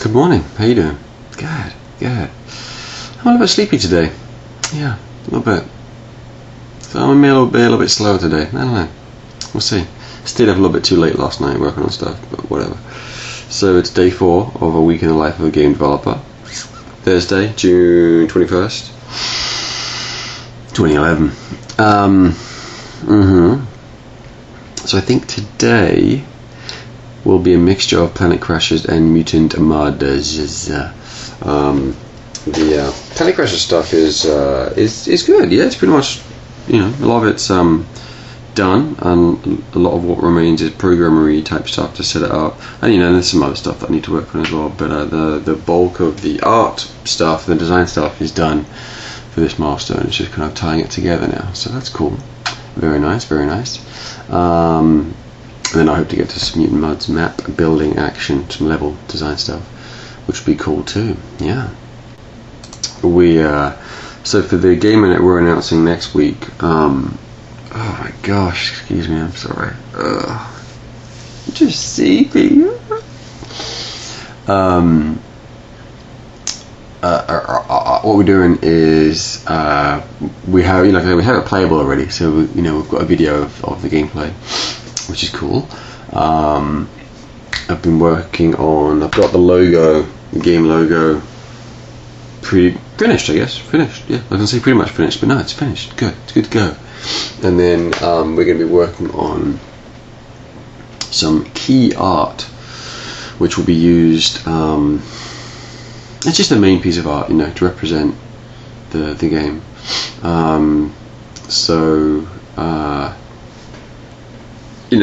Good morning. How you doing? Good. I'm a little bit sleepy today. Yeah, a little bit. So I'm a little bit slower today. I don't know. We'll see. Stayed up a little bit too late last night working on stuff, but whatever. So it's day 4 of a week in the life of a game developer. Thursday, June 21st, 2011. So I think today will be a mixture of Planet Crashers and Mutant Mods. The Planet Crashers stuff is good. Yeah, it's pretty much, a lot of it's done, and a lot of what remains is programmery type stuff to set it up. And there's some other stuff that I need to work on as well. But the bulk of the art stuff, the design stuff, is done for this milestone. It's just kind of tying it together now. So that's cool. Very nice. And then I hope to get to some Mutant Mods map building action, some level design stuff, which would be cool too. Yeah. So for the game that we're announcing next week, oh my gosh, excuse me, I'm sorry. Just sleepy. What we're doing is we have it playable already, so we've got a video of the gameplay, which is cool. I've been working on. I've got the game logo, finished. I guess finished. Yeah, I can say pretty much finished, but no, it's finished. Good, it's good to go. And then we're going to be working on some key art, which will be used. It's just a main piece of art, to represent the game.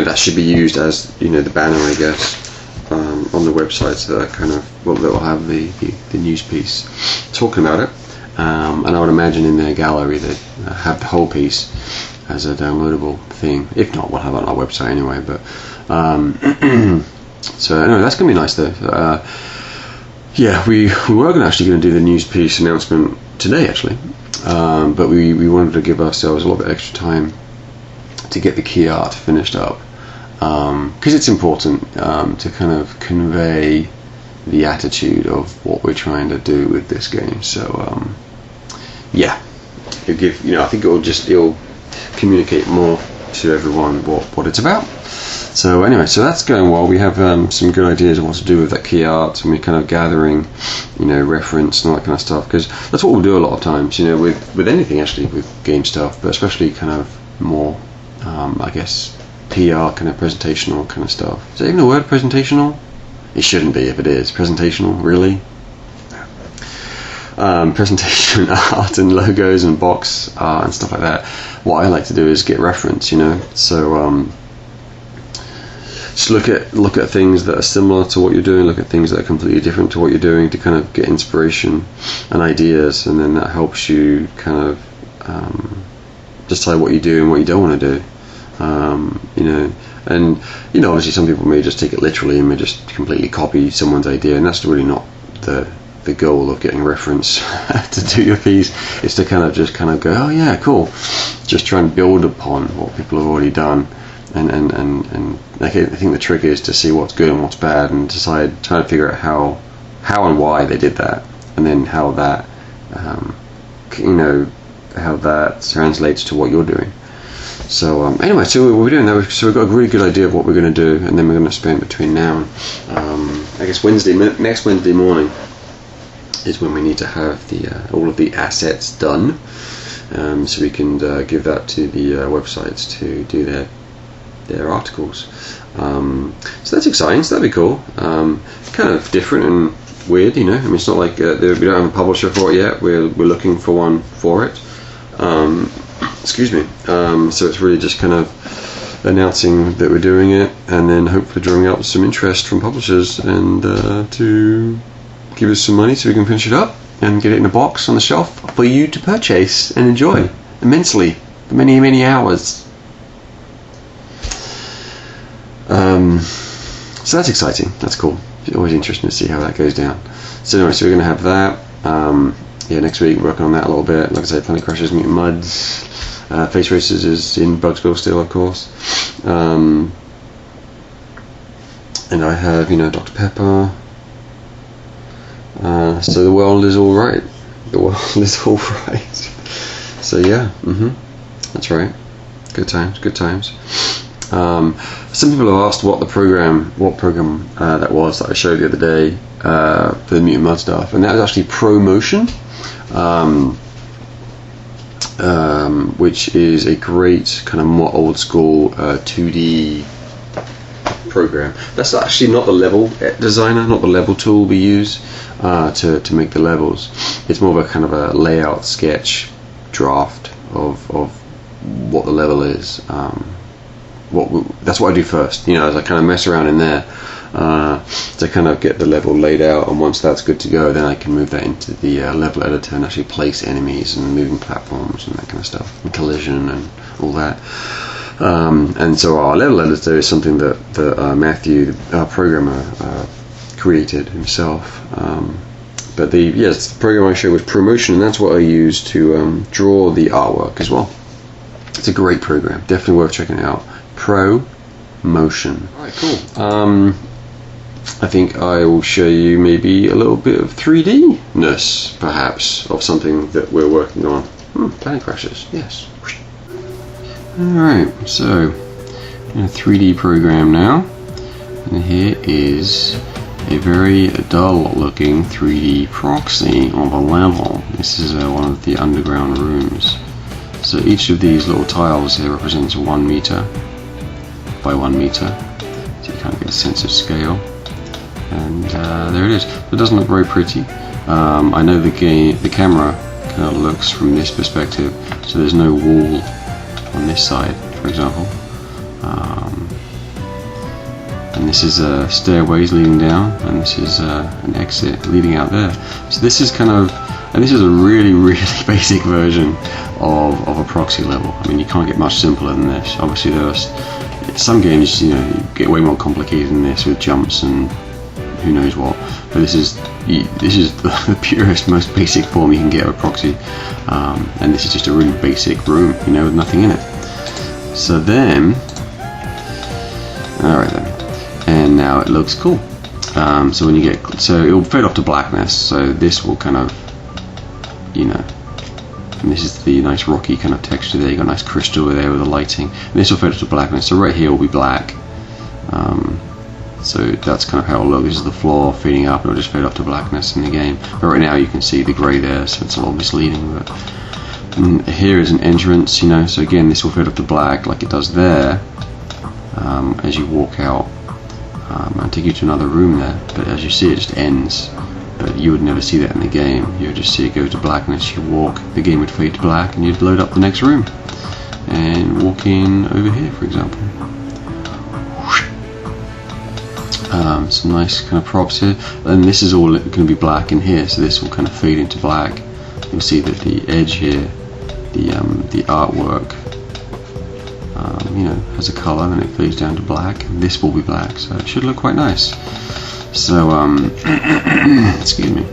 That should be used as the banner, I guess, on the website. So that that will have the news piece talking about it. And I would imagine in their gallery they have the whole piece as a downloadable thing. If not, we'll have it on our website anyway. But so anyway, that's gonna be nice though. Yeah, we were actually going to do the news piece announcement today, actually, but we wanted to give ourselves a little bit extra time to get the key art finished up, because it's important to kind of convey the attitude of what we're trying to do with this game. So yeah, it'll give I think it'll communicate more to everyone what it's about. So anyway, so that's going well. We have some good ideas of what to do with that key art, and we're kind of gathering, reference and all that kind of stuff, because that's what we'll do a lot of times, with anything actually, with game stuff, but especially kind of more, I guess, PR kind of presentational kind of stuff. Is that even a word, presentational? It shouldn't be if it is. Presentational, really? Presentation art and logos and box art and stuff like that. What I like to do is get reference, so just look at things that are similar to what you're doing, look at things that are completely different to what you're doing, to kind of get inspiration and ideas, and then that helps you kind of decide what you do and what you don't want to do. And obviously some people may just take it literally and may just completely copy someone's idea, and that's really not the goal of getting reference to do your piece. It's to kind of go, oh yeah, cool, just try and build upon what people have already done. And I think the trick is to see what's good and what's bad, and try to figure out how and why they did that, and then how that how that translates to what you're doing. So anyway, so we're doing that. So we've got a really good idea of what we're going to do, and then we're going to spend between now and I guess next Wednesday morning is when we need to have all of the assets done, so we can give that to the websites to do their articles. So that's exciting. So that'd be cool. Kind of different and weird, I mean, it's not like we don't have a publisher for it yet. We're looking for one for it. Excuse me. So it's really just kind of announcing that we're doing it, and then hopefully drawing out some interest from publishers, and to give us some money so we can finish it up and get it in a box on the shelf for you to purchase and enjoy immensely for many, many hours. So that's exciting. That's cool. It's always interesting to see how that goes down. So anyway, so we're going to have that. Next week working on that a little bit. Like I said, Planet Crashers, Mutant Mods, Face Racers is in Bugsville still, of course. And I have, Dr. Pepper, So the world is all right. The world is all right. So yeah, that's right. Good times, good times. Some people have asked what program that was that I showed the other day for the Mutant Mud stuff, and that was actually ProMotion, which is a great kind of more old school 2D program. That's actually not the level designer, not the level tool we use to make the levels. It's more of a kind of a layout sketch draft of what the level is. That's what I do first, as I kind of mess around in there to kind of get the level laid out, and once that's good to go, then I can move that into the level editor and actually place enemies and moving platforms and that kind of stuff, and collision and all that. And so our level editor is something that Matthew, our programmer, created himself. But the program I showed was ProMotion, and that's what I use to draw the artwork as well. It's a great program, definitely worth checking it out. ProMotion. Alright, cool. I think I will show you maybe a little bit of 3D-ness, perhaps, of something that we're working on. Planet Crashers, yes. Alright, so in a 3D program now, and here is a very dull looking 3D proxy of a level. This is one of the underground rooms. So each of these little tiles here represents 1 meter by 1 meter, so you kind of get a sense of scale. And there it is. It doesn't look very pretty. I know the camera kind of looks from this perspective, so there's no wall on this side, for example. And this is stairways leading down, and this is an exit leading out there. So this is kind of, and this is a really, really basic version of a proxy level. I mean, you can't get much simpler than this. Obviously, there's some games, you get way more complicated than this with jumps and who knows what. But this is the purest, most basic form you can get of a proxy, and this is just a really basic room, with nothing in it. So then, all right then. And now it looks cool. So when it will fade off to blackness. So this will kind of, and this is the nice rocky kind of texture there. You got a nice crystal there with the lighting. And this will fade off to blackness. So right here will be black. So that's kind of how it'll look. This is the floor feeding up. It'll just fade off to blackness in the game. But right now you can see the grey there, so it's a little misleading. But here is an entrance. So again, this will fade off to black like it does there as you walk out. I'll take you to another room there, but as you see it just ends, but you would never see that in the game. You would just see it go to blackness, you walk, the game would fade to black, and you'd load up the next room and walk in over here, for example. Some nice kind of props here, and this is all going to be black in here, so this will kind of fade into black. You'll see that the edge here, the artwork has a color, and it fades down to black, and this will be black, so it should look quite nice. So excuse me.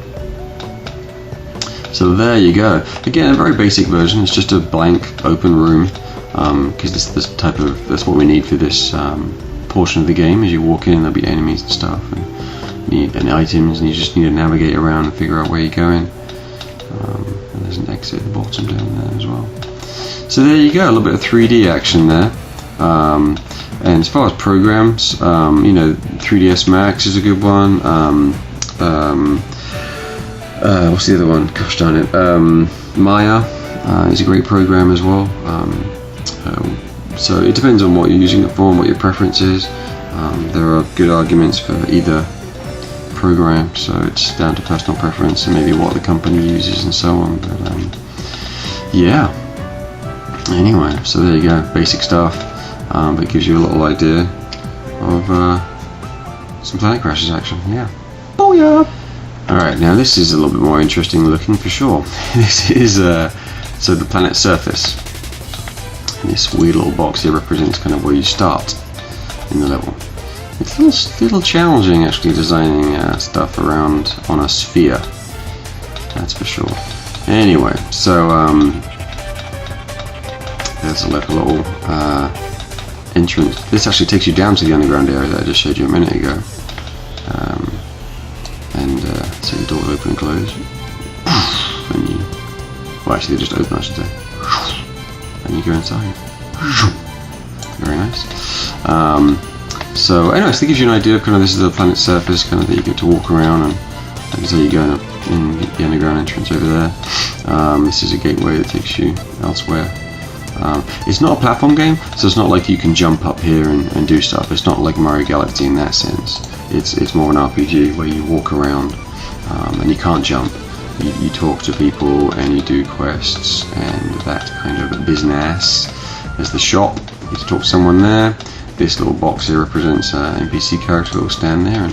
So there you go. Again, a very basic version. It's just a blank open room, because that's what we need for this portion of the game. As you walk in, there'll be enemies and stuff, and items, and you just need to navigate around and figure out where you're going. And there's an exit at the bottom down there as well. So there you go, a little bit of 3D action there. And as far as programs, 3ds Max is a good one. What's the other one? Gosh darn it. Maya is a great program as well. So it depends on what you're using it for and what your preference is. There are good arguments for either program, so it's down to personal preference and maybe what the company uses and so on. But yeah. Anyway, so there you go, basic stuff, but it gives you a little idea of some Planet Crashers action. Yeah. Booyah! Alright, now this is a little bit more interesting looking for sure. This is so the planet surface. And this weird little box here represents kind of where you start in the level. It's a little challenging actually designing stuff around on a sphere. That's for sure. Anyway, so there's like a little entrance. This actually takes you down to the underground area that I just showed you a minute ago. So you doors open and close. And you, well, actually they just open, I should say. And you go inside. Very nice. So anyway, so that gives you an idea of kind of this is the planet's surface, kind of that you get to walk around, and like I say, you're going up in the underground entrance over there. This is a gateway that takes you elsewhere. It's not a platform game, so it's not like you can jump up here and do stuff. It's not like Mario Galaxy in that sense. It's more an RPG where you walk around and you can't jump. You talk to people and you do quests and that kind of business. There's the shop. You can talk to someone there. This little box here represents an NPC character that will stand there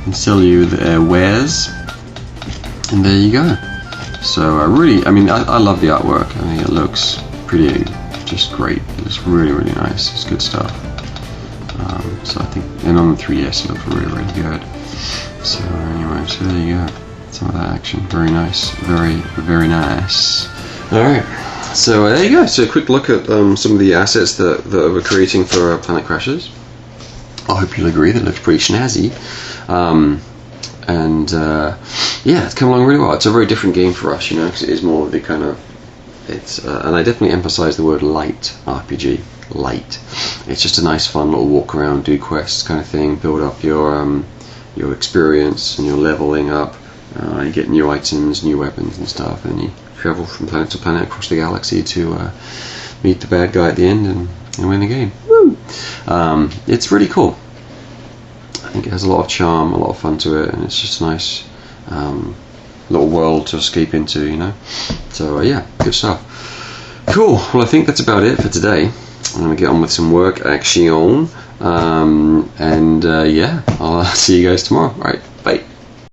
and sell you their wares. And there you go. So really, I mean, I love the artwork. I think it looks pretty, just great. It looks really, really nice. It's good stuff. So I think, and on the 3DS it looks really, really good. So anyway, so there you go. Some of that action. Very nice. Very, very nice. Alright. So there you go. So a quick look at some of the assets that we're creating for Planet Crashers. I hope you'll agree that it looks pretty snazzy. Yeah, it's come along really well. It's a very different game for us, you know, because it is more of the kind of, and I definitely emphasize the word light RPG. Light. It's just a nice, fun little walk around, do quests kind of thing, build up your experience and your leveling up. You get new items, new weapons and stuff, and you travel from planet to planet across the galaxy to meet the bad guy at the end and win the game. Woo! It's really cool. I think it has a lot of charm, a lot of fun to it, and it's just a nice little world to escape into, you know. So yeah, good stuff. Cool. Well, I think that's about it for today. I'm gonna get on with some work action, yeah, I'll see you guys tomorrow. All right.